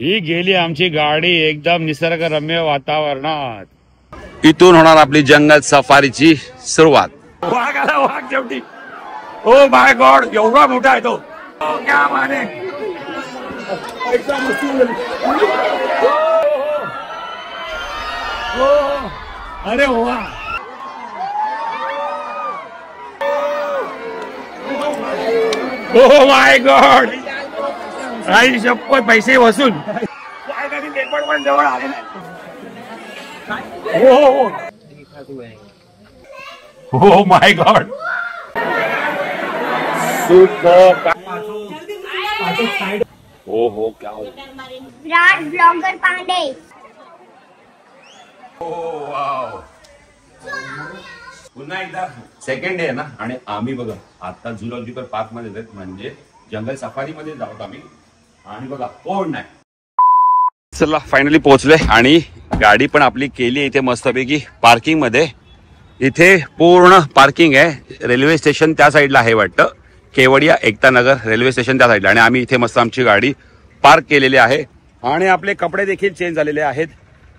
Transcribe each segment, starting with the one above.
ही गेली आमची गाडी एकदम निसर्गरम्य वातावरणात. इथून होणार आपली जंगल सफारीची सुरुवात. वाघ आला, वाघ शेवटी. ओ माय गॉड, एवढा मोठा आहे तो. क्या माने. अरे वा. Oh my God. आई शपथ, पैसे वसूल. पण जवळ आले. हो माय गॉड. हो क्या हो. विराट ब्लॉगर पांडे. पुन्हा एकदा सेकंड डे आहे ना. आणि आम्ही बघा आता झूलॉजिकल पार्क मध्ये जात, म्हणजे जंगल सफारी मध्ये जाऊत आम्ही. आणि बघा कोण नाही. चला फायनली पोहोचलोय आणि गाडी पण आपली केली इथे मस्तपैकी पार्किंग मध्ये. इथे पूर्ण पार्किंग आहे. रेल्वे स्टेशन त्या साईडला आहे वाटतं. केवडिया एकता नगर रेल्वे स्टेशन त्या साईडला. आणि आम्ही इथे मस्त आमची गाडी पार्क केलेली आहे. आणि आपले कपडे देखील चेंज झालेले आहेत.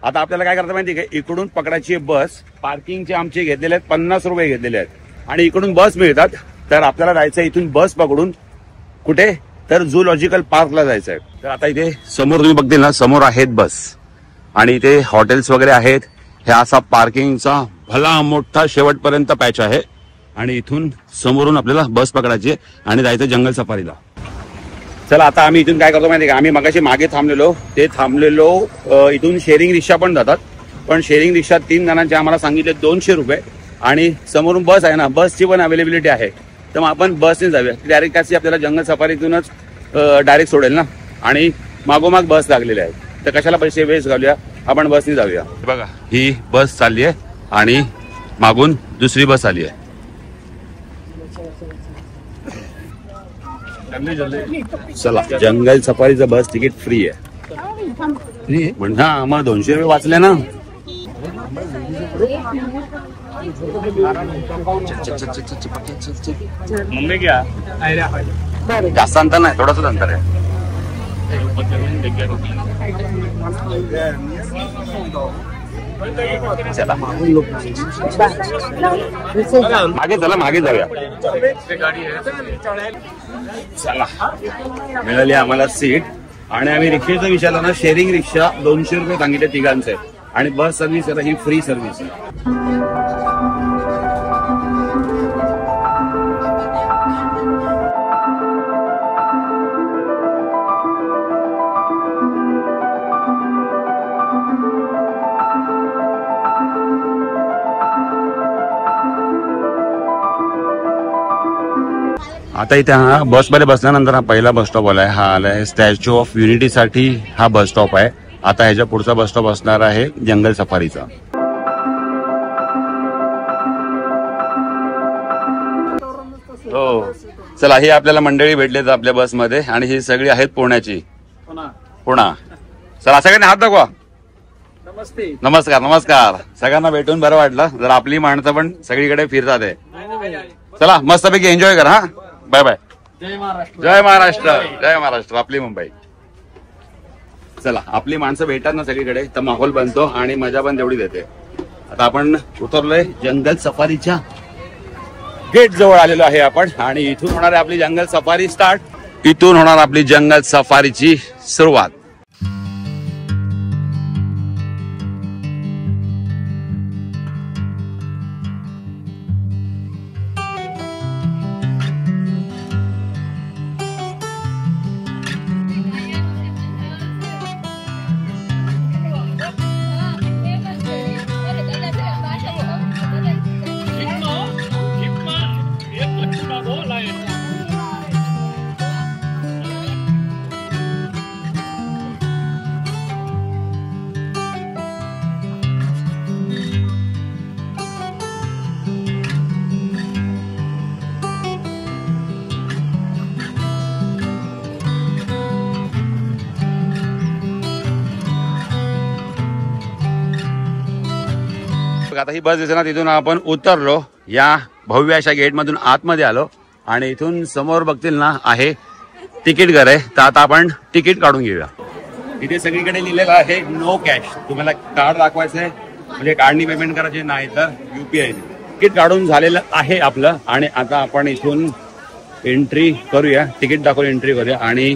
आता आपल्याला काय करता माहिती आहे, इकडून पकडायची बस. पार्किंगचे आमचे घेतलेले आहेत 50 रुपये घेतलेले आहेत. आणि इकडून बस मिळतात. तर आपल्याला जायचं इथून बस पकडून कुठे, तर झूलॉजिकल पार्कला जायचं आहे. तर आता इथे समोर तुम्ही बघतील ना, समोर आहेत बस. आणि इथे हॉटेल्स वगैरे आहेत. हे असा पार्किंगचा भला मोठा शेवटपर्यंत पॅच आहे. आणि इथून समोरून आपल्याला बस पकडायची आणि जायचं जंगल सफारीला. चला आता आम्ही इथून काय करतो माहिती का, आम्ही मगाशी मागे थांबलेलो इथून शेअरिंग रिक्षा पण जातात. पण शेअरिंग रिक्षा 3 जणांचे आम्हाला सांगितले 200 रुपये. आणि समोरून बस आहे ना, बसची पण अवेलेबिलिटी आहे. तर मग आपण बसने जाऊया. डायरेक्ट टॅक्सी आपल्याला जंगल सफारीतूनच डायरेक्ट सोडेल ना. आणि मागोमाग बस लागलेली आहे. तर कशाला पैसे वेस्ट घालूया, आपण बसने जाऊया. बघा ही बस चालली आहे आणि मागून दुसरी बस आली आहे. चला जंगल सफारीचं बस तिकीट फ्री आहे. म्हणजे हा मग 200 रुपये वाचले ना. मम्मी क्या जास्त अंतर नाही, थोडंसं अंतर आहे. चला मागे जाऊया. चला मिळाली आम्हाला सीट. आणि आम्ही रिक्षेचं विचारलं ना, शेअरिंग रिक्षा 200 रुपये सांगितले तिघांचे. आणि बस सर्व्हिस ही फ्री सर्व्हिस आहे. आता इथे हा बसमध्ये बसल्यानंतर हा पहिला बस स्टॉप आलाय. हा आलाय स्टॅच्यू ऑफ युनिटी साठी हा बस स्टॉप आहे. आता ह्याच्या पुढचा बस स्टॉप असणार आहे जंगल सफारीचा. हो चला, ही आपल्याला मंडळी भेटलेत आपल्या बसमध्ये. आणि ही सगळी आहेत पुण्याची. पुणा. चला सगळ्यांनी हात दाखवा. नमस्कार नमस्कार. सगळ्यांना भेटून बरं वाटलं. जर आपली माणसं पण सगळीकडे फिरतात आहे. चला मस्तपैकी एन्जॉय करा. हा बाय बाय. जय महाराष्ट्र. जय महाराष्ट्र. जय महाराष्ट्र. आपली मुंबई. चला आपली माणसं भेटतात ना सगळीकडे, तर माहोल बनतो आणि मजा पण तेवढी देते. आता आपण उतरलोय जंगल सफारीच्या गेट जवळ आलेलो आहे आपण. आणि इथून होणार आहे आपली जंगल सफारी स्टार्ट. इथून होणार आपली जंगल सफारीची सुरुवात. आता ही बस दिसते ना, तिथून आपण उतरलो. या भव्य अशा गेट मधून आतमध्ये आलो. आणि इथून समोर बघतील ना आहे तिकीट घर आहे. तर आता आपण तिकीट काढून घेऊया. इथे सगळीकडे लिहिलेलं आहे नो कॅश. तुम्हाला कार्ड दाखवायचंय म्हणजे कार्डनी पेमेंट करायचे, नाही तर UPI. तिकीट काढून झालेलं आहे आपलं आणि आता आपण इथून एंट्री करूया. तिकीट दाखवून एंट्री करूया आणि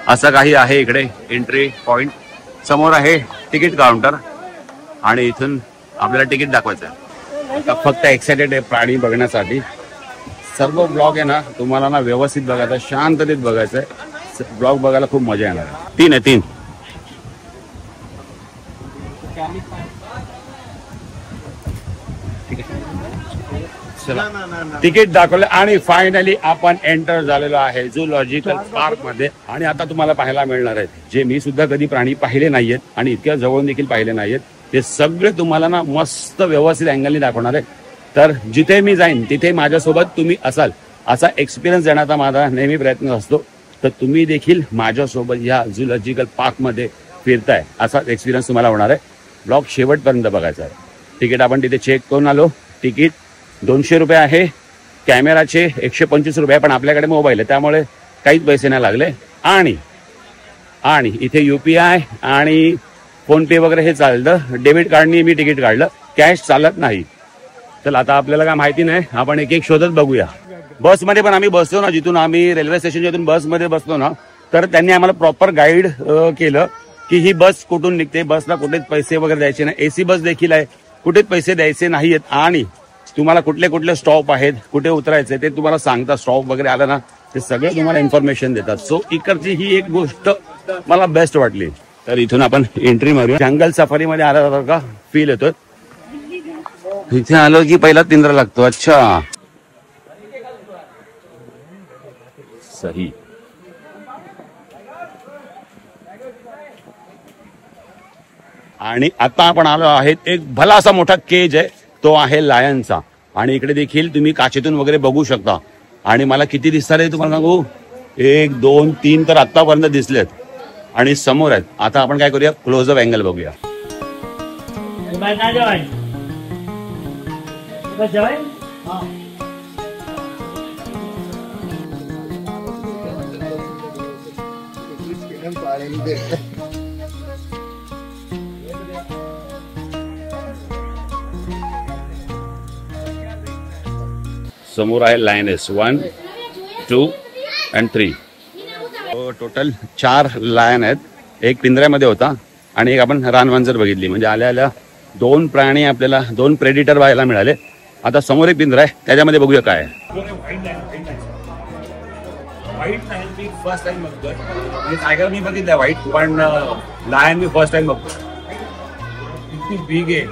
असं काही आहे इकडे एंट्री पॉइंट. समोर आहे तिकीट काउंटर आणि इथून आपल्याला तिकीट दाखवायचं आहे. आता फक्त एक्साइटेड आहे प्राणी बघण्यासाठी. सर्व ब्लॉग आहे ना तुम्हाला ना व्यवस्थित बघायचं, शांततेत बघायचं आहे. ब्लॉग बघायला खूप मजा येणार आहे. 3 आहे 3. तिकीट दाखवलं आणि फायनली आपण एंटर झालेलो आहे झूलॉजिकल पार्क मध्ये. आणि आता तुम्हाला पाहायला मिळणार आहेत जे मी सुद्धा कधी प्राणी पाहिले नाहीयेत आणि इतक्या जवळून देखील पाहिले नाहीयेत, ते सगळे तुम्हाला ना मस्त व्यवस्थित अँगलने दाखवणार आहे. तर जिथे मी जाईन तिथे माझ्यासोबत तुम्ही असाल असा एक्सपिरियन्स देण्याचा माझा नेहमी प्रयत्न असतो. तर तुम्ही देखील माझ्यासोबत या झूलॉजिकल पार्क मध्ये फिरताय असा एक्सपिरियन्स तुम्हाला होणार आहे. ब्लॉग शेवटपर्यंत बघायचा आहे. तिकीट आपण तिथे चेक करून आलो. तिकीट 200 रुपये आहे. कॅमेराचे 125 रुपये, पण आपल्याकडे मोबाईल आहे त्यामुळे काहीच पैसे नाही लागले. आणि इथे UPI आणि फोनपे वगैरे हे चालतं. डेबिट कार्डनी मी तिकीट काढलं, कॅश चालत नाही. चल आता आपल्याला काय माहिती नाही, आपण एक एक शोधत बघूया. बसमध्ये पण आम्ही बसलो ना, जिथून आम्ही रेल्वे स्टेशनच्या इथून बसमध्ये बसलो ना, तर त्यांनी आम्हाला प्रॉपर गाईड केलं की ही बस कुठून निघते, बसला कुठेच पैसे वगैरे द्यायचे नाही. AC बस देखील आहे, कुठेच पैसे द्यायचे नाहीयेत. आणि तुम्हाला कुठले कुठले स्टॉप आहेत, कुठे उतरायचे ते तुम्हाला सांगतात. स्टॉप वगैरे आला ना ते सगळे तुम्हाला इन्फॉर्मेशन देतात. सो इकडची ही एक गोष्ट मला बेस्ट वाटली. तर इथून आपण एंट्री मारूया. जंगल सफारीमध्ये आल्यासारखा फील येतोय. इथे आलो की पहिला पिंजरा लागतो. अच्छा सही. आणि आता आपण आलो आहेत एक भला असा मोठा केज आहे, तो आहे लायनचा. आणि इकडे देखील तुम्ही काचेतून वगैरे बघू शकता. आणि मला किती दिसतात आहे तुम्हाला सांगू, 1 2 3 तर आतापर्यंत दिसलेत आणि समोर आहेत. आता आपण काय करूया, क्लोजअप अँगल बघूया. समोर आहे लायनेस 1 2 and 3. टोटल 4 लायन आहेत. एक पिंजऱ्यामध्ये होता आणि एक आपण रानमांजर बघितली. म्हणजे आल्या आल्या 2 प्राणी आपल्याला 2 प्रेडिटर पाहायला मिळाले. आता समोर एक पिंजरा आहे, त्याच्यामध्ये बघूया काय आहे. व्हाईट मी फर्स्ट टाइम बघतोय. टायगर मी बघितलं व्हाईट, पण लायन मी फर्स्ट टाइम बघतोय. किती बिग आहे.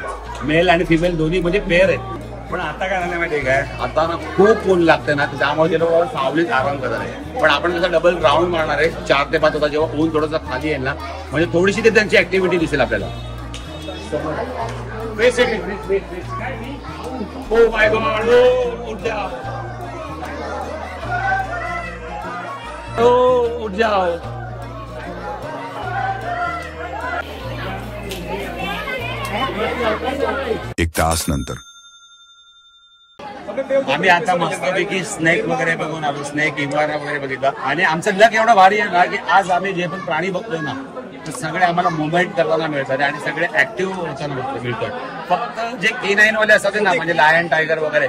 मेल आणि फिमेल दोन्ही म्हणजे पेअर आहेत. पण आता काय झालं माहिती आहे काय, आता ना खूप ऊन लागते ना, त्यामुळे ते लोक सावलीत आराम करणार आहे. पण आपण त्याचा डबल राऊंड मारणार आहे 4 ते 5 होता, जेव्हा ऊन थोडंसं खाली येईल ना, म्हणजे थोडीशी ते त्यांची ऍक्टिव्हिटी दिसेल आपल्याला. उठ जाओ. एक तास नंतर आम्ही आता मस्तपैकी स्नेक वगैरे बघून आलो. स्नेक इवाना वगैरे बघितला. आणि आमचं लक एवढं भारी आहे ना की आज आम्ही जे पण प्राणी बघतोय ना, तर सगळे आम्हाला मुवमेंट करताना मिळतात आणि सगळे ऍक्टिव्ह होताना मिळतात. फक्त जे K9 वाले असतात ना, म्हणजे लायन टायगर वगैरे,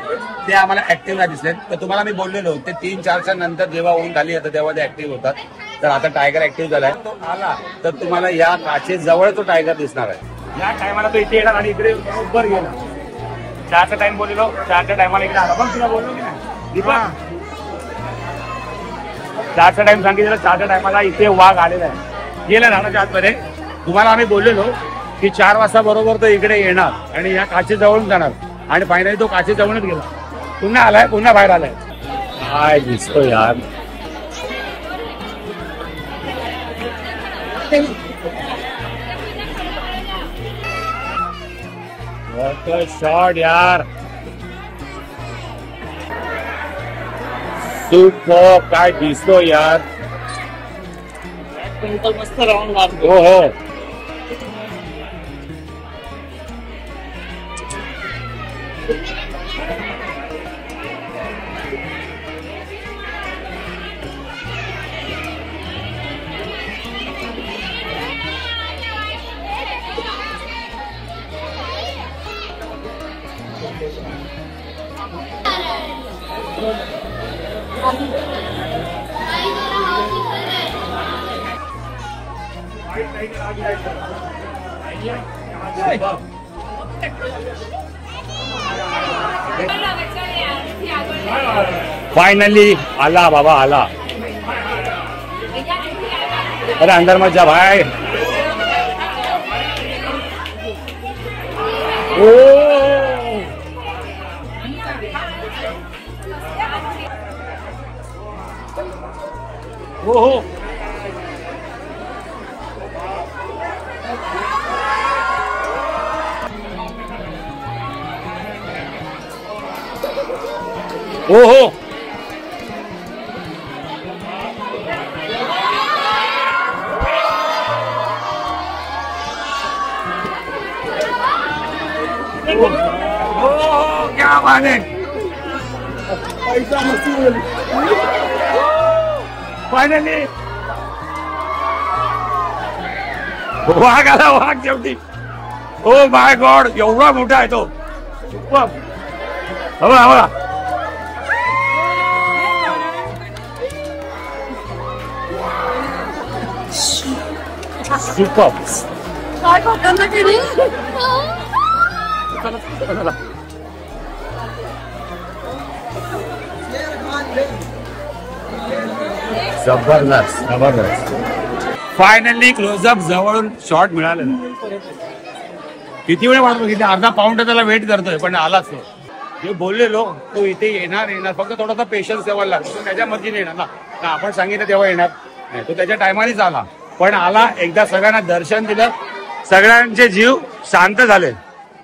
ते आम्हाला ऍक्टिव्ह नाही दिसलेत. तर तुम्हाला मी बोललेलो ते 3-4च्या नंतर जेव्हा ऊन खाली येतं तेव्हा ते ऍक्टिव्ह होतात. तर आता टायगर ऍक्टिव्ह झालाय. तो आला तर तुम्हाला या काचेजवळ तो टायगर दिसणार आहे. या टायमाला तो इथे येणार आणि इकडे बरोबर गेला. 4चा टाइम बोललो, 4च्या टायमाला इकडे आला. पण तुला बोललो की नाही दीपक, 4चा टाइम सांगितलं, 4च्या टायमाला इथे वाघ आलेला आहे. गेला रानाच्या आतमध्ये. तुम्हाला आम्ही बोललेलो की 4 वाजता बरोबर तो इकडे येणार आणि या काचेजवळून जाणार. आणि फायनली तो काचेजवळूनच गेला. पुन्हा आलाय, पुन्हा बाहेर आलाय. काय दिसतो यार. शॉट यार. सुपर. काय दिसतो यार. मस्त राऊंड मारतो. हो हो. फाइनली आला बाबा आला. अरे अंदर मत जा भाई. ओ ओहो क्या बात है. फायनली वाघ आला. वाघ शेवटी. ओ माय गॉड एवढा मोठा आहे तो. हवा हवा. सुपर. जबरदस्त जबरदस्त. फायनली क्लोजअप जवळून शॉट मिळाले. किती वेळ वाट बघितली. अर्धा पाऊंड त्याला वेट करतोय पण आलाच तो. जे बोललेलो तो इथे येणार फक्त थोडासा पेशन्स ठेवायला लागतो. तो त्याच्या मर्जीने येणार ना. आपण सांगितलं तेव्हा येणार नाही. तो त्याच्या टायमानेच आला पण आला. एकदा सगळ्यांना दर्शन दिलं. सगळ्यांचे जीव शांत झाले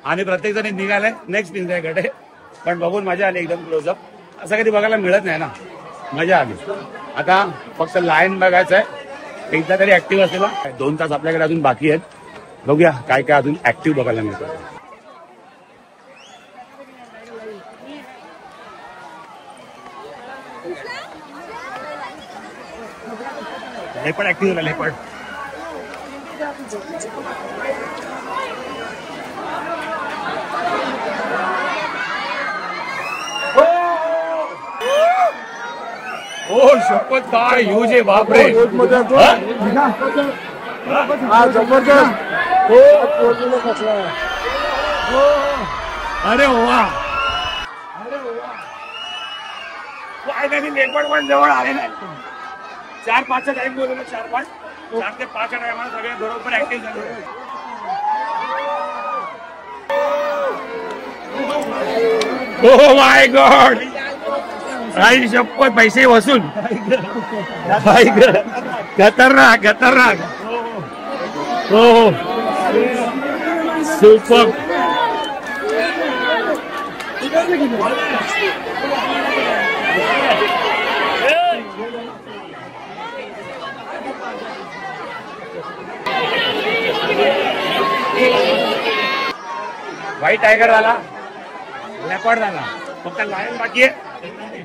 आणि प्रत्येक जण निघाले नेक्स्ट पिंजऱ्याकडे. पण बघून मजा आली एकदम क्लोजअप. असं कधी बघायला मिळत नाही ना. मजा आली. आता फक्त लाईन बघायचं आहे. एकदा तरी ऍक्टिव्ह असलेला. 2 तास आपल्याकडे अजून बाकी आहेत. बघूया काय काय अजून ऍक्टिव्ह बघायला मिळतं. लेपर्ड ऍक्टिव्ह झाला. लेपर्ड ओ शपथ काय यूज आहे. बापरे जबरदस्त. अरे वा. फायनली लेपर्ड पण जवळ आले नाही. 4-5चा टाइम बोलवलं. 4-5 4 ते 5च्या टायमाला सगळे बरोबर ऍक्टिव्ह झाले. Oh my God. आई शपथ पैसे वसूल. खतरनाक खतरनाक. हो सुपर. व्हाईट टायगर झाला. लेपर्ड झाला. फक्त लायन बाकी आहे.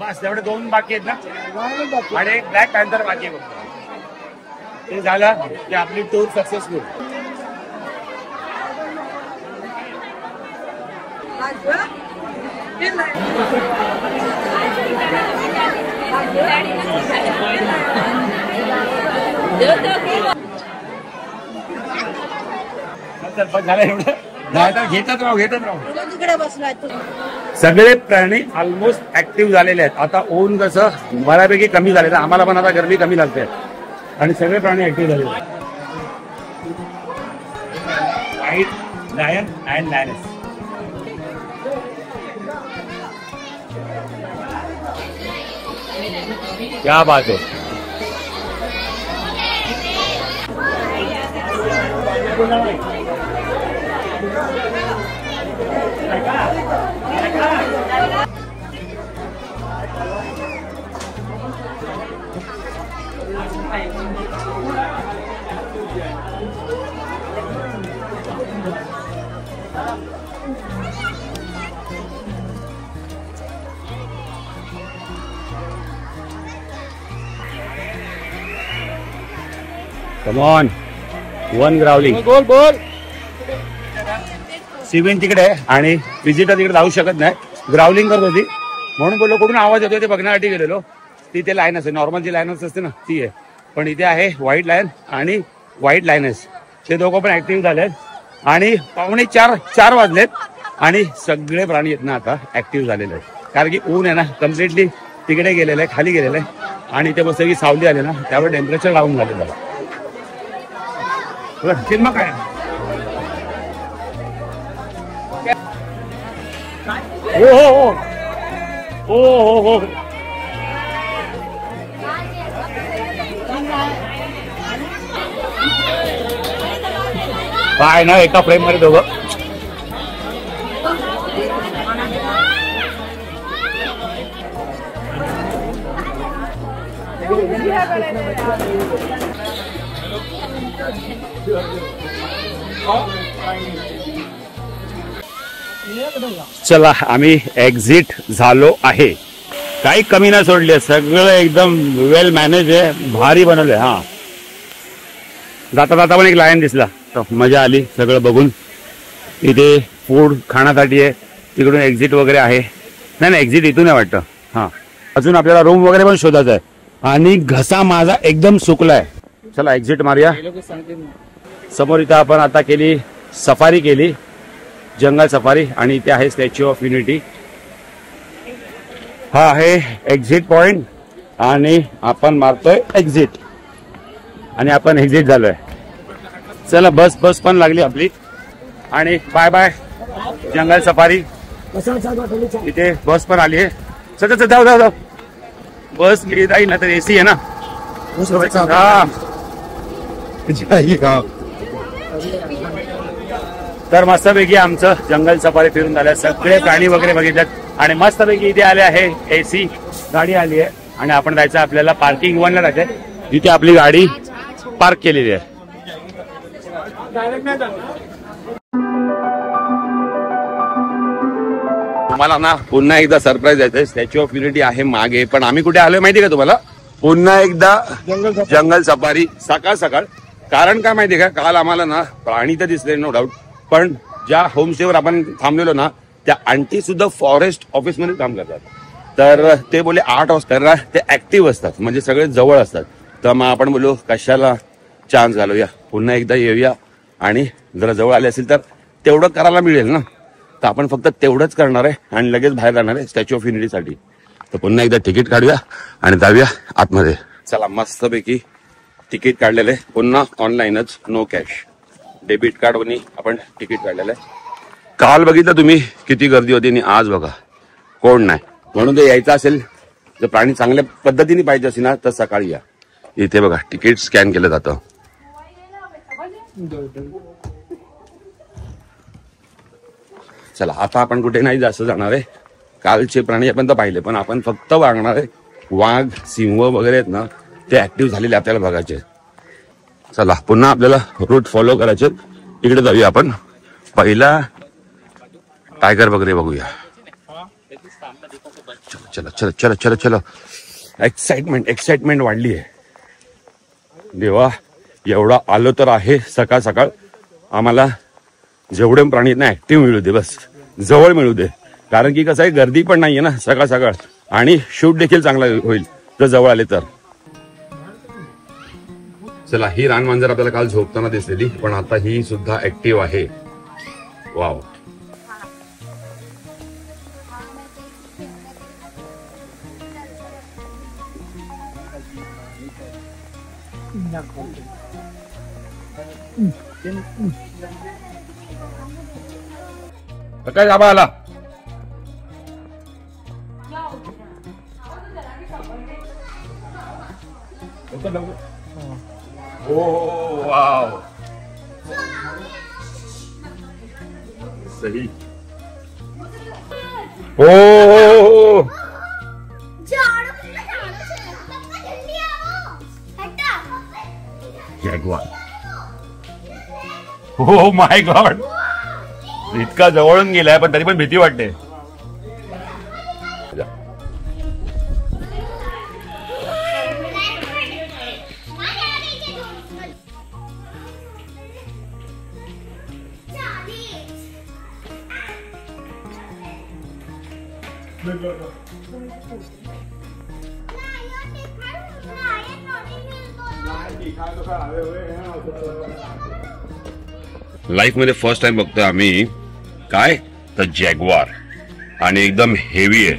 बस तेवढे 2 बाकी आहेत ना. आणि एक ब्लॅक पॅन्थर बाकी आहे फक्त. ते झालं की आपली टूर सक्सेसफुल. झालं एवढं. घेतच राहू. सगळे प्राणी ऑलमोस्ट ऍक्टिव्ह झालेले आहेत. आता ऊन कसं बऱ्यापैकी कमी झालेलं. आम्हाला पण आता गरमी कमी लागते आणि सगळे प्राणी ऍक्टिव्ह झालेले आहेत. White lion and lioness. क्या बात है. Come on. 1 ग्राउलिंग. बोल बोल. सिविन तिकडे आणि विजिटर तिकडे जाऊ शकत नाही. ग्राउलिंग करत होती म्हणून बोललो कुठून आवाज येतोय ते बघण्यासाठी गेलेलो. तिथे लायनस आहे, नॉर्मल जी लायनस असते ना ती आहे, पण इथे आहे व्हाईट लायन आणि व्हाईट लायनस. ते दोघं पण ऍक्टिव्ह झालेत आणि 3:45 वाजलेत आणि सगळे प्राणी आहेत ना आता ऍक्टिव्ह झालेले आहेत. कारण की ऊन आहे ना कम्प्लिटली तिकडे गेलेलं आहे, खाली गेलेलं आहे आणि ते बस की सावली आले ना त्यामुळे टेम्परेचर डाऊन झालेलं आहे. सिनेमा काय हो हो हो हो हो हो काय ना एका फ्रेम मध्ये दोघं. चला आम्ही एक्झिट झालो आहे. काही कमी नाही सोडले, सगळं एकदम वेल मॅनेज आहे, भारी बनवलंय. हा जाता जाता पण एक लायन दिसला, मजा आली सगळं बघून. इथे फूड खाण्यासाठी आहे, तिकडून एक्झिट वगैरे आहे. नाही एक्झिट इथून आहे वाटतं. हा अजून आपल्याला रूम वगैरे पण शोधायचा आहे आणि घसा माझा एकदम सुकलाय. चला एक्झिट मारूया. समोर इथं आपण आता केली सफारी, केली जंगल सफारी आणि इथे आहे स्टॅच्यू ऑफ युनिटी. हा आहे एक्झिट पॉइंट आणि आपण मारतोय एक्झिट आणि आपण एक्झिट झालोय. चला बस पण लागली आपली आणि बाय बाय जंगल सफारी. इथे बस पण आली आहे. चल जाऊ बस गेली जाईल ना तर एसी आहे ना. तर मस्तपैकी आमचं जंगल सफारी फिरून झालं, सगळे प्राणी वगैरे बघितल्यात आणि मस्तपैकी इथे आले आहे. एसी गाडी आली आहे आणि आपण जायचं आपल्याला पार्किंग वनला जायचंय, जिथे आपली गाडी पार्क केलेली आहे. तुम्हाला ना पुन्हा एकदा सरप्राईज द्यायचंय. स्टॅच्यू ऑफ युनिटी आहे मागे, पण आम्ही कुठे आलोय माहिती का तुम्हाला? पुन्हा एकदा जंगल सफारी सकाळ सकाळ. कारण काय माहितीये का, काल आम्हाला ना प्राणी तर दिसले नो डाऊट, पण ज्या होमस्टेवर आपण थांबलेलो ना त्या आंटी सुद्धा फॉरेस्ट ऑफिस मध्ये काम करतात. तर ते बोले 8 वाजता ते ऍक्टिव्ह असतात, म्हणजे सगळे जवळ असतात. तर मग आपण बोलू कशाला चान्स घालूया, पुन्हा एकदा येऊया आणि जरा जवळ आले असेल तर तेवढं करायला मिळेल ना. तर आपण फक्त तेवढंच करणार आहे आणि लगेच बाहेर जाणार आहे स्टॅच्यू ऑफ युनिटीसाठी. तर पुन्हा एकदा तिकीट काढूया आणि जाऊया आतमध्ये. चला मस्तपैकी तिकीट काढलेलं आहे, पुन्हा ऑनलाईनच, नो कॅश, डेबिट कार्डवरनी आपण तिकीट काढलेलं आहे. काल बघितलं तुम्ही किती गर्दी होती आणि आज बघा कोण नाही. म्हणून ते यायचं असेल, जर प्राणी चांगल्या पद्धतीने पाहिजे असेल ना तर सकाळी या. इथे बघा तिकीट स्कॅन केलं जातं. चला आता आपण कुठे नाही जास्त जाणार आहे. कालचे प्राणी आपण तर पाहिले, पण आपण फक्त वागणार आहे. वाघ सिंह वगैरे आहेत ना ते ऍक्टिव्ह झालेले आपल्याला बघायचे. चला पुन्हा आपल्याला रूट फॉलो करायचे. इकडे जाऊया आपण, पहिला टायगर वगैरे बघूया. चला चला चला चला चला. एक्साइटमेंट वाढली आहे. देवा एवढा आलो तर आहे सकाळ सकाळ. आम्हाला जेवढे प्राणी ना ऍक्टिव्ह मिळू दे, बस जवळ मिळू दे. कारण की कसं आहे, गर्दी पण नाहीये ना सकाळ सकाळ आणि शूट देखील चांगला होईल जर जवळ आले तर. चला ही रानमांजर आपल्याला काल झोपताना दिसलेली, पण आता ही सुद्धा ऍक्टिव्ह आहे. वाव. काय जाबा आला. ओ वाव, सही. ओ जॅग्वार. हो माय गॉड, इतका जवळून गेलाय पण तरी पण भीती वाटते. लाईफ मध्ये फर्स्ट टाइम बघतोय आम्ही काय तर जॅग्वार आणि एकदम हेवी आहे.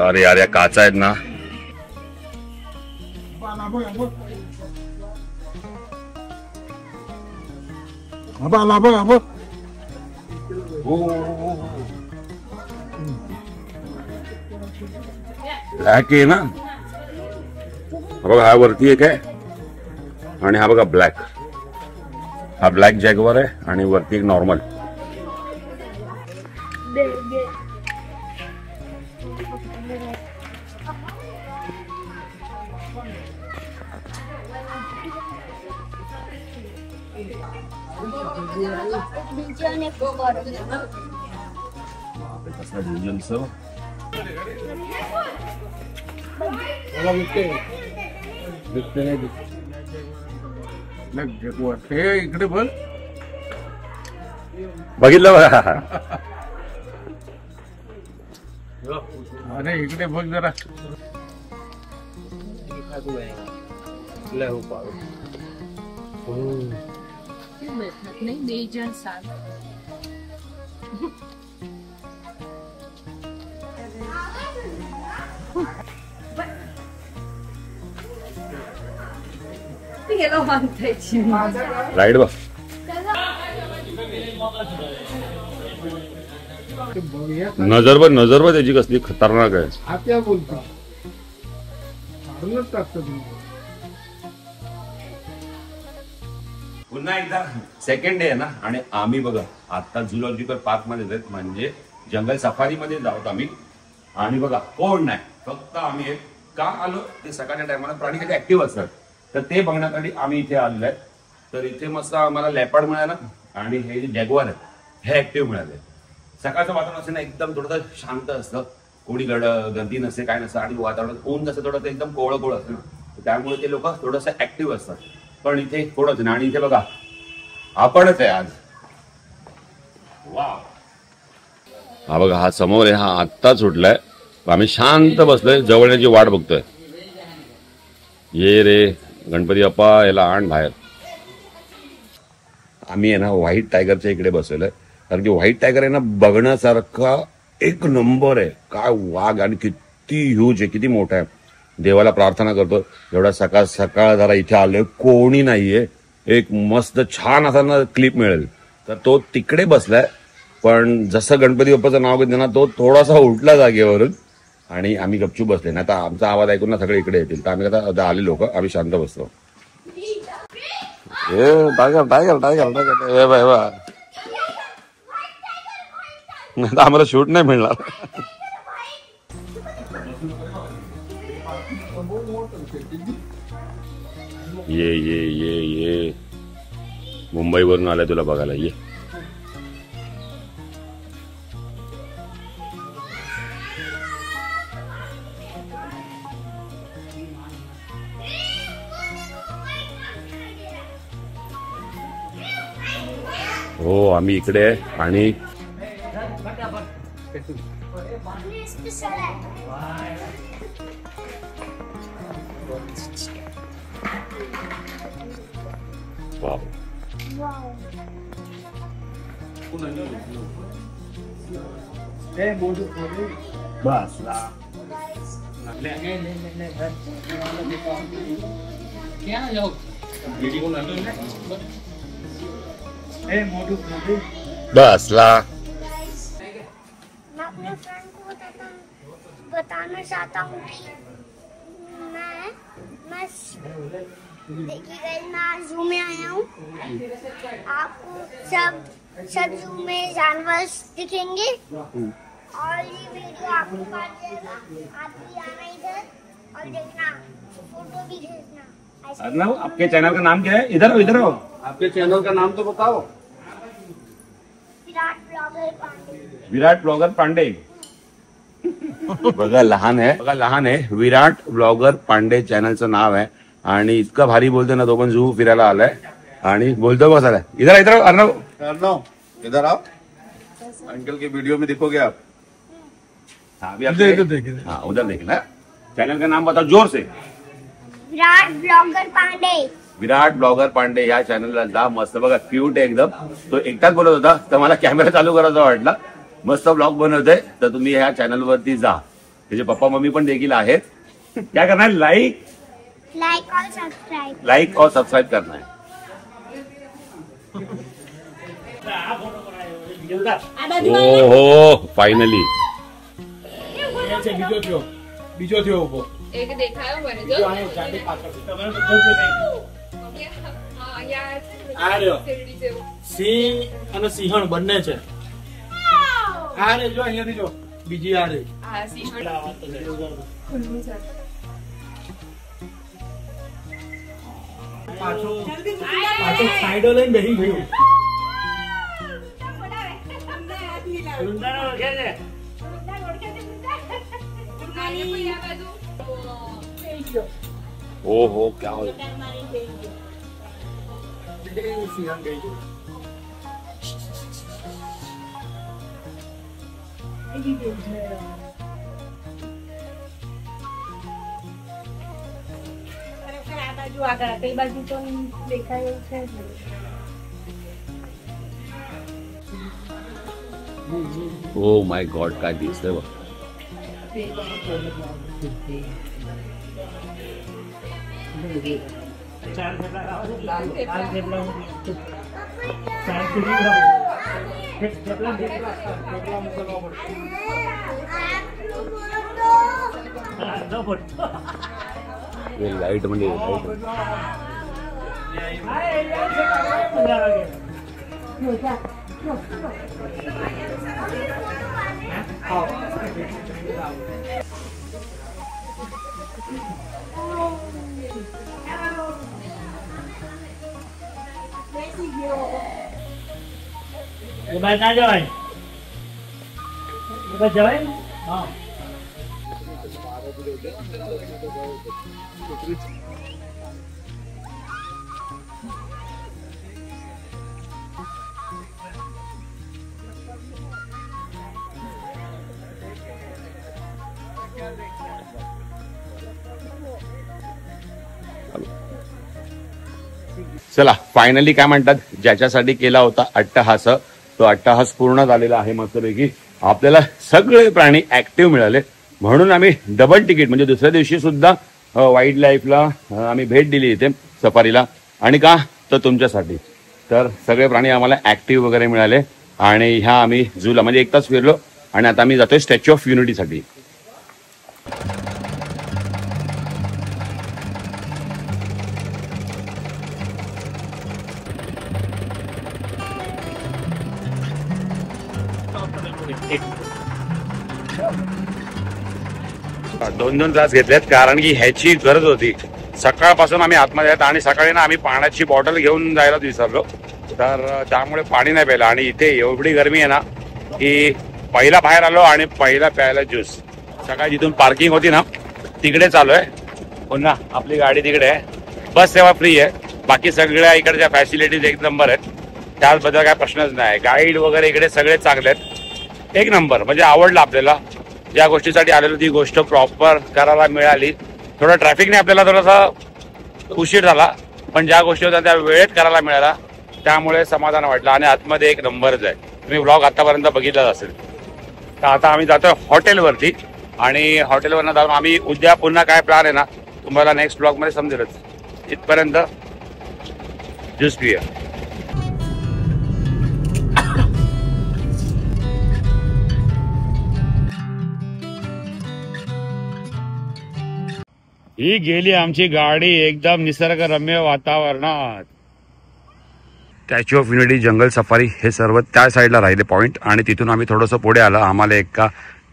अरे यार या काचा आहेत ना. ब्लॅक आहे ना. हा बघा हा वरती एक आहे आणि हा बघा ब्लॅक. हा ब्लॅक जॅग्वार आहे आणि वरती एक नॉर्मल. इकडे बघ. बघितलं बघा. अरे इकडे बघ जरा. नहीं मेजर साल राईट बघ. नजर बघ त्याची कसली खतरनाक आहे. आता बोलतो मारूनच टाकतो तुम्ही. पुन्हा एकदा सेकंड डे आहे ना आणि आम्ही बघा आता झुलॉजिकल पार्क मध्ये जात म्हणजे जंगल सफारी मध्ये जाऊत आम्ही. आणि बघा कोण नाही फक्त आम्ही एक का आलो ते सकाळच्या टायमाला प्राणी कधी ऍक्टिव्ह असतात तर ते बघण्यासाठी आम्ही इथे आलेलो आहे. तर इथे मस्त आम्हाला लेपर्ड मिळाला आणि हे जे जॅग्वार आहेत हे ऍक्टिव्ह मिळाले. सकाळचं वातावरण असं ना एकदम थोडंसं शांत असतं. कोणी गर्दी नसते काय नसतं आणि वातावरण ऊन कसं थोडं एकदम कोवळं असतं ना त्यामुळे ते लोक थोडंसं ऍक्टिव्ह असतात. पण इथे थोडंच ना. आणि इथे बघा आपणच आहे आज. वा हा बघा हा समोर आहे. हा आत्ता सुटलाय. आम्ही शांत बसलोय जवळची वाट बघतोय. ये रे गणपती बाप्पा याला आण बाहेर. आम्ही आहे ना व्हाईट टायगरच्या इकडे बसलोय कारण की व्हाईट टायगर आहे ना बघण्यासारखा एक नंबर आहे. काय वाघ आणि किती ह्यूज आहे किती मोठा आहे. देवाला प्रार्थना करतो एवढा सकाळ सकाळ जरा इथे आलोय कोणी नाहीये. एक मस्त छान असा ना क्लिप मिळेल तर तो तिकडे बसलाय. पण जसं गणपती बाप्पाचं नाव घेतलं ना तो थोडासा उलटला जागेवरून आणि आम्ही गपचूप बसले. नाही तर आमचा आवाज ऐकून ना सगळे इकडे येतील. तर आम्ही आता आले लोक आम्ही शांत बसतो. टायगर टायगर टायगर टायगर नाही आम्हाला शूट नाही मिळणार. ये मुंबईवरून आलाय तुला बघायला ये. हो आम्ही इकडे आणि बसला. मैं अपने फ्रेंड को बताना चाहता हूँ कि मैं देखिए गाइस मैं आज जू में आया हूँ. आपको सब जू में जानवर दिखेंगे और ये वीडियो आपको पास जाएगा. आप भी आना इधर और देखना फोटो भी खींचना. अर्नव आपके चैनल का नाम क्या है? इधर आओ. आपके चैनल का नाम तो बताओ. विराट विराट ब्लॉगर ब्लॉगर पांडे. पांडे. बघा लहान आहे. विराट ब्लॉगर पांडे चॅनलचं नाव आहे आणि इतकं भारी बोलतो ना तो पण झू फिरायला आलाय आणि बोलतो बस आलाय. इधर अर्नव अर्नव इधर आओ. अंकल की वीडियो में दिखोगे आप. हाँ अभी हाँ उधर देखना। चैनल का नाम बताओ जोर से। विराट ब्लॉगर पांडे। विराट ब्लॉगर पांडे ह्या चॅनलला जा, मस्त बघा, क्यूट आहे एकदम. तो एकटाच बोलत होता तर मला कॅमेरा चालू करायचा वाटला. मस्त ब्लॉग बनवतोय, तर तुम्ही ह्या चॅनल वरती जा. त्याचे पप्पा मम्मी पण देखील आहेत. क्या करना है? लाइक और सब्सक्राइब करना है. ओहो फाइनली બીજો થયો ઉભો એક દેખાયો મને જો હા યાર આ રહ્યો શેરડી જેવો સિંહ અને સિંહણ બંને છે. આ રે જો અહીંયાથી જો બીજી આ રે આ સિંહણ પાછો સાઈડો લઈને બેસી ગયું. ओहो क्या हो સિંહણ ગઈ ગયું. કઈ બાજુ તો દેખાય છે. ओ माय गॉड काय दिसतंय बघ. ચાર થેપલા લાલ થેપલા ચાર થેપલા મોકલવા પડશે. लाईट म्हणजे બહાર ના જવાય. જવાય હા. चला फायनली काय म्हणतात, ज्याच्यासाठी केला होता अट्टहास तो अट्टहास पूर्ण झालेला आहे. मस्तपैकी आपल्याला सगळे प्राणी ऍक्टिव्ह मिळाले, म्हणून आम्ही डबल तिकीट म्हणजे दुसऱ्या दिवशी सुद्धा वाईल्ड लाईफला आम्ही भेट दिली इथे सफारीला. आणि का तर तुमच्यासाठी. तर सगळे प्राणी आम्हाला ऍक्टिव्ह वगैरे मिळाले आणि ह्या आम्ही झूला म्हणजे 1 तास फिरलो आणि आता आम्ही जातोय स्टॅच्यू ऑफ युनिटीसाठी. दोन तास घेतलेत कारण की ह्याची गरज होती. सकाळपासून आम्ही आतमध्ये आहेत आणि सकाळी ना आम्ही पाण्याची बॉटल घेऊन जायला विसरलो, तर त्यामुळे पाणी नाही प्यायला. आणि इथे एवढी गरमी आहे ना की पहिला बाहेर आलो आणि पहिला प्यायला ज्यूस. सकाळी जिथून पार्किंग होती ना तिकडे चालू आहे. पुन्हा आपली गाडी तिकडे आहे. बस सेवा फ्री आहे. बाकी सगळ्या इकडच्या फॅसिलिटीज 1 नंबर आहेत, त्याबद्दल काय प्रश्नच नाही. गाईड वगैरे इकडे सगळे चांगले आहेत, 1 नंबर. म्हणजे आवडलं आपल्याला. ज्या गोष्टीसाठी आलेलो ती गोष्ट प्रॉपर करायला मिळाली. थोडं ट्रॅफिकने आपल्याला थोडासा उशीर झाला, पण ज्या गोष्टी होत्या त्या वेळेत करायला मिळाला, त्यामुळे समाधान वाटलं. आणि आतमध्ये 1 नंबरच आहे. तुम्ही व्लॉग आतापर्यंत बघितलाच असेल. तर आता आम्ही जातोय हॉटेलवरती आणि हॉटेलवरनं जाऊन आम्ही उद्या पुन्हा काय प्लॅन आहे ना तुम्हाला नेक्स्ट ब्लॉग मध्ये समजेलच. इथपर्यंत ज्यूस पिया. ही गेली आमची गाडी एकदम निसर्गरम्य वातावरणात. Statue of unity, jungle safari हे सर्व त्या साईडला राहिले पॉइंट. आणि तिथून आम्ही थोडंसं पुढे आलं. आम्हाला एका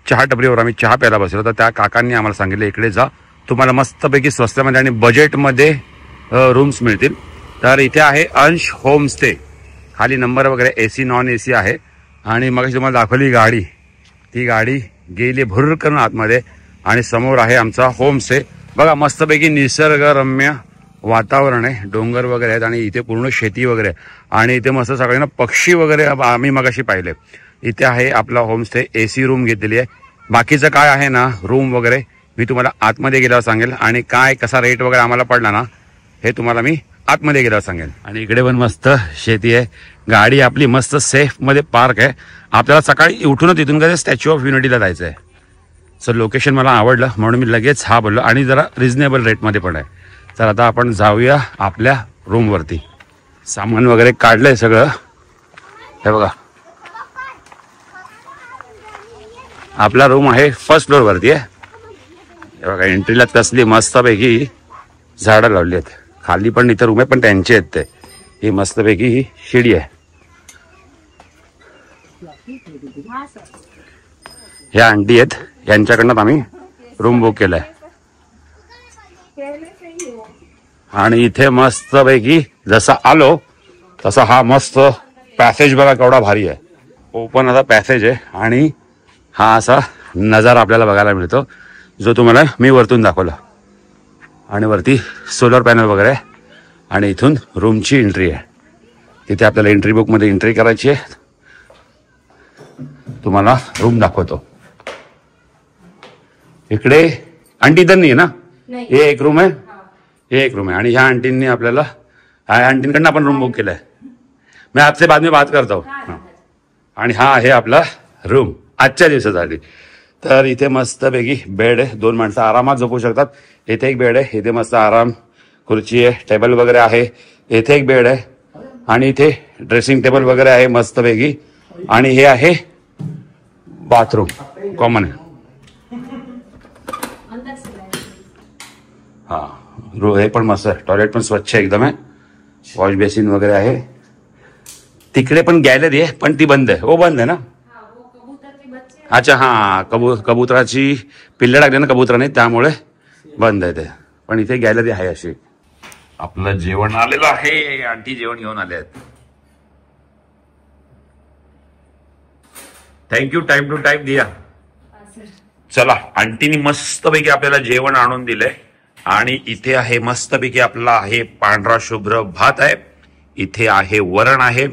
चहा टपरीवर आम्ही चहा प्यायला बसलो, तर त्या काकांनी आम्हाला सांगितलं इकडे जा, तुम्हाला मस्तपैकी स्वस्तामध्ये आणि बजेटमध्ये रूम्स मिळतील. तर इथे आहे अंश होमस्टे. खाली नंबर वगैरे AC नॉन AC आहे. आणि मग तुम्हाला दाखवली गाडी, ती गाडी गेली भुर्र करून आतमध्ये आणि समोर आहे आमचा होमस्टे. बघा मस्तपैकी निसर्गरम्य वातावरण आहे, डोंगर वगैरे आहेत आणि इथे पूर्ण शेती वगैरे. आणि इथे मस्त सगळ्यांना पक्षी वगैरे आम्ही मगाशी पाहिले. इथे आहे आपला होमस्टे. AC रूम घेतलेली आहे. बाकीचं काय आहे ना रूम वगैरे मी तुम्हाला आतमध्ये गेल्यावर सांगेल आणि काय कसा रेट वगैरे आम्हाला पडला ना हे तुम्हाला मी आतमध्ये गेल्यावर सांगेल. आणि इकडे पण मस्त शेती आहे. गाडी आपली मस्त सेफ मध्ये पार्क आहे. आपल्याला सकाळी उठूनच इथून काय स्टॅच्यू ऑफ युनिटीला जायचं आहे. सर लोकेशन मला आवडलं म्हणून मी लगेच हा बोललो आणि जरा रिझनेबल रेटमध्ये पण आहे. तर आता आपण जाऊया आपल्या रूमवरती. सामान वगैरे काढलंय सगळं. हे बघा आपला रूम आहे फर्स्ट फ्लोअर वरती आहे. हे बघा एंट्रीला कसली मस्तपैकी झाडं लावली आहेत. खाली पण इथं रूम आहे पण त्यांचे आहेत ते. ही मस्तपैकी ही शिडी आहे. ह्या आंटी आहेत यांच्याकडनं आम्ही रूम बुक केलाय. आणि इथे मस्तपैकी जसा आलो तसा हा मस्त पॅसेज बघा केवढा भारी आहे. ओपन असा पॅसेज आहे आणि हा असा नजारा आपल्याला बघायला मिळतो जो तुम्हाला मी वरतून दाखवला. आणि वरती सोलर पॅनल वगैरे आहे. आणि इथून रूमची एंट्री आहे. तिथे आपल्याला एंट्री बुकमध्ये एंट्री करायची आहे. तुम्हाला रूम दाखवतो. इकडे आंटी तर नाही आहे ना. हे एक रूम आहे. हे एक रूम आहे. आणि ह्या आंटींनी आपल्याला ह्या आंटींकडनं आपण रूम बुक केलाय. मी आपसे बाद में बात करता हूँ. आणि हा आहे आपला रूम आजच्या दिवसासाठी. तर इथे मस्तपैकी बेड आहे. 2 माणसं आरामात झोपू शकतात. इथे एक बेड आहे. इथे मस्त आराम खुर्ची आहे. टेबल वगैरे आहे. इथे एक बेड आहे. आणि इथे ड्रेसिंग टेबल वगैरे आहे मस्तपैकी. आणि हे आहे बाथरूम कॉमन आहे. हा हे पण मस्त आहे. टॉयलेट पण स्वच्छ एकदम आहे. वॉश बेसिन वगैरे आहे. तिकडे पण गॅलरी आहे पण ती बंद आहे. हो बंद आहे ना. अच्छा हा कबुतराची पिल्ले टाकले ना कबुतराने त्यामुळे बंद आहे ते. पण इथे गॅलरी आहे अशी. आपलं जेवण आलेलं आहे. आंटी जेवण घेऊन आले आहेत. थँक्यू टाइम टू टाइम दिया. चला आंटीनी मस्तपैकी आपल्याला जेवण आणून दिलंय. आणि इथे आहे मस्तपैकी आपला आहे पांढरा शुभ्र भात आहे. इथे आहे वरण आहे.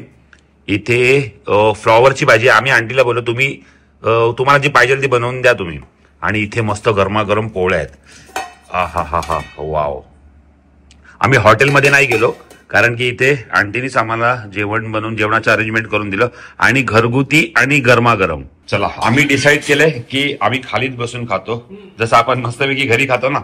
इथे फ्लॉवरची भाजी. आम्ही आंटीला बोललो तुम्हाला जी पाहिजे ती बनवून द्या तुम्ही. आणि इथे मस्त गरमागरम पोळ्या आहेत. हा हा हा वाव. आम्ही हॉटेलमध्ये नाही गेलो कारण की इथे आंटीनीच आम्हाला जेवण बनवून जेवणाचं अरेंजमेंट करून दिलं आणि घरगुती आणि गरमागरम. चला आम्ही डिसाईड केलंय की आम्ही खालीच बसून खातो जसं आपण मस्तपैकी घरी खातो ना